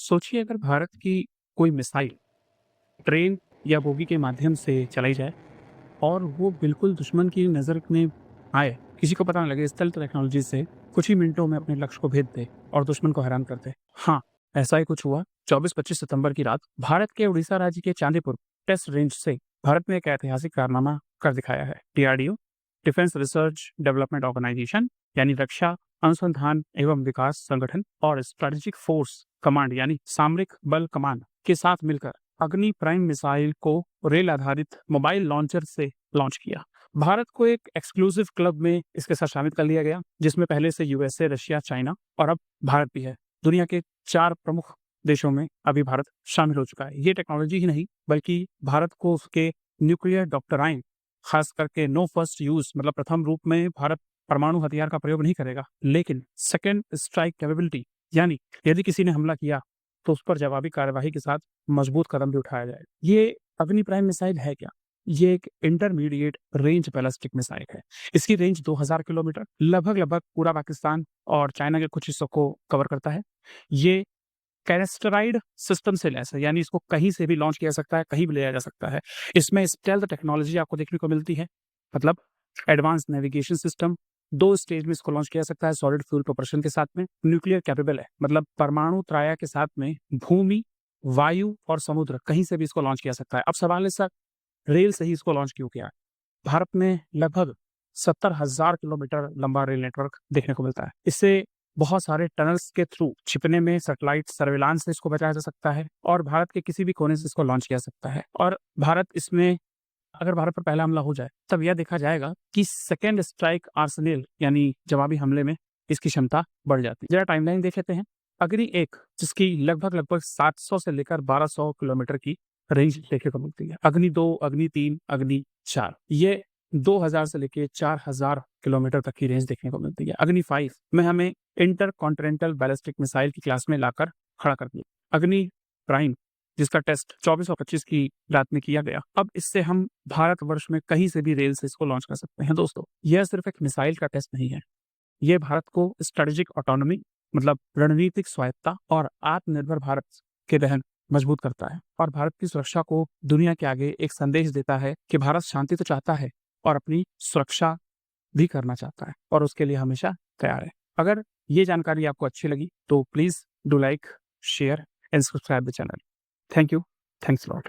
सोचिए अगर भारत की कोई मिसाइल ट्रेन या बोगी के माध्यम से चलाई जाए और वो बिल्कुल दुश्मन की नज़र में आए, किसी को पता ना लगे, स्टेल्थ टेक्नोलॉजी से कुछ ही मिनटों में अपने लक्ष्य को भेद दे और दुश्मन को हैरान कर दे। हाँ, ऐसा ही कुछ हुआ 24-25 सितंबर की रात भारत के उड़ीसा राज्य के चांदीपुर टेस्ट रेंज से भारत ने एक ऐतिहासिक कारनामा कर दिखाया है। DRDO, defence research development organisation यानी रक्षा अनुसंधान एवं विकास संगठन और स्ट्रेटेजिक फोर्स कमांड यानी सामरिक बल कमान के साथ मिलकर अग्नि प्राइम मिसाइल को रेल आधारित मोबाइल लॉन्चर से लॉन्च किया। भारत को एक एक्सक्लूसिव क्लब में इसके साथ शामिल कर लिया गया, जिसमें पहले से यूएसए, रशिया, चाइना और अब भारत भी है। दुनिया के 4 प्रमुख देशों में अभी भारत शामिल हो चुका है। ये टेक्नोलॉजी ही नहीं, बल्कि भारत को उसके न्यूक्लियर डॉक्ट्राइन, खास करके नो फर्स्ट यूज मतलब प्रथम रूप में भारत परमाणु हथियार का प्रयोग नहीं करेगा, लेकिन सेकेंड स्ट्राइक कैपेबिलिटी यानी यदि किसी ने हमला किया तो उस पर जवाबी कार्यवाही के साथ मजबूत कदम भी उठाया जाए। ये अग्नि प्राइम मिसाइल है क्या? ये एक इंटरमीडिएट रेंज बैलिस्टिक मिसाइल है। इसकी रेंज 2000 किलोमीटर लगभग पूरा पाकिस्तान और चाइना के कुछ हिस्सों को कवर करता है। ये कैरेस्टराइड सिस्टम से लैस है, यानी इसको कहीं से भी लॉन्च किया जा सकता है, कहीं भी ले जाया जा सकता है। इसमें स्टेल्थ टेक्नोलॉजी आपको देखने को मिलती है, मतलब एडवांस नेविगेशन सिस्टम। 2 स्टेज में इसको लॉन्च किया जा सकता है, सॉलिड फ्यूल प्रोपल्शन के साथ में। न्यूक्लियर कैपेबल है, मतलब परमाणु त्राया के साथ में भूमि, वायु और समुद्र कहीं से भी इसको लॉन्च किया जा सकता है। अब सवाल है सर, रेल से ही इसको लॉन्च क्यों किया? भारत में लगभग 70,000 किलोमीटर लंबा रेल नेटवर्क देखने को मिलता है। इससे बहुत सारे टनल्स के थ्रू छिपने में सैटेलाइट सर्विलांस से इसको बचाया जा सकता है और भारत के किसी भी कोने से इसको लॉन्च किया जा सकता है। और भारत इसमें, अगर भारत पर पहला हमला हो जाए, तब यह देखा जाएगा कि सेकेंड स्ट्राइक आर्सेनल यानी जवाबी हमले में इसकी क्षमता बढ़ जाती है। जरा टाइमलाइन देख लेते हैं। अग्नि 1 जिसकी लगभग 700 से लेकर 1200 किलोमीटर की रेंज देखने को मिलती है। अग्नि 2, अग्नि 3, अग्नि 4 ये 2000 से लेकर 4000 किलोमीटर तक की रेंज देखने को मिलती है। अग्नि 5 में हमें इंटर कॉन्टिनेंटल बैलिस्टिक मिसाइल की क्लास में लाकर खड़ा कर दिया। अग्नि प्राइम जिसका टेस्ट 24 और 25 की रात में किया गया, अब इससे हम भारतवर्ष में कहीं से भी रेल से इसको लॉन्च कर सकते हैं। दोस्तों, यह सिर्फ एक मिसाइल का टेस्ट नहीं है, ये भारत को स्ट्रेटेजिक ऑटोनॉमी मतलब रणनीतिक स्वायत्ता और आत्मनिर्भर भारत के रहन मजबूत करता है और भारत की सुरक्षा को दुनिया के आगे एक संदेश देता है कि भारत शांति तो चाहता है और अपनी सुरक्षा भी करना चाहता है और उसके लिए हमेशा तैयार है। अगर ये जानकारी आपको अच्छी लगी तो please do like, share and subscribe the channel. Thank you, thanks lot.